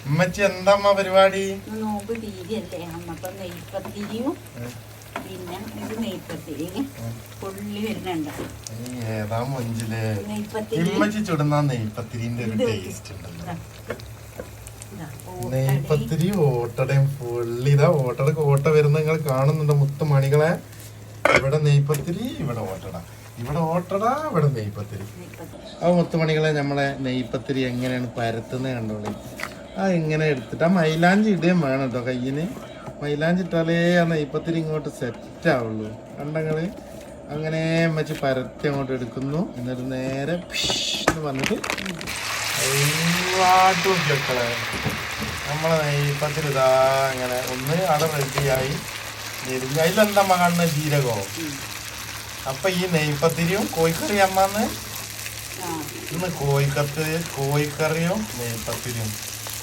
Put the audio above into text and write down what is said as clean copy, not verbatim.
ഉമ്മച്ചി എന്താമ്മ പരിപാടി? നോമ്പ് തീരെയല്ലേ അമ്മപ്പൊ നെയ്പത്തിരിയും പിന്നെ ഇത് നെയ്പത്തിരി പുള്ളി വരുന്നുണ്ട്. ഏതാ മൊഞ്ചില് ഇമ്മച്ചി ചുടുന്ന നെയ്പത്തിരിന്റെ ഒരു ടേസ്റ്റ് ഉണ്ടല്ലോ. നെയ്പത്തിരി ഓട്ടടയും പുള്ളിതാ ഓട്ടടക്ക് ഓട്ട വരുന്ന നിങ്ങൾ കാണുന്നുണ്ട് മുത്തുമണികളെ. ഇവിടെ നെയ്പത്തിരി, ഇവിടെ ഓട്ടട, ഇവിടെ ഓട്ടട, ഇവിടെ നെയ്പത്തിരി. ആ മുത്തുമണികളെ നമ്മളെ നെയ്പത്തിരി എങ്ങനെയാണ് പരത്തുന്നത് കണ്ടോളി. ആ ഇങ്ങനെ എടുത്തിട്ട് ആ മൈലാഞ്ചി ഇടുകയും വേണം കേട്ടോ കയ്യിന്. മൈലാഞ്ചി ഇട്ടാലേ ആ നെയ്പത്തിരി ഇങ്ങോട്ട് സെറ്റ് ആവുള്ളൂ. കണ്ടങ്ങള് അങ്ങനെ വെച്ച് പരത്തി അങ്ങോട്ട് എടുക്കുന്നു. എന്നിട്ട് നേരെ എന്ന് പറഞ്ഞിട്ട് മക്കളെ നമ്മളെ നെയ്പത്തിരി ഇതാ അങ്ങനെ ഒന്ന് അവിടെ റെഡിയായി. അതിലെന്താ കാണുന്ന ജീരകോ. അപ്പൊ ഈ നെയ്പത്തിരിയും കോഴിക്കറി അമ്മന്ന് ഇന്ന് കോഴിക്കറിയും നെയ്പത്തിരിയും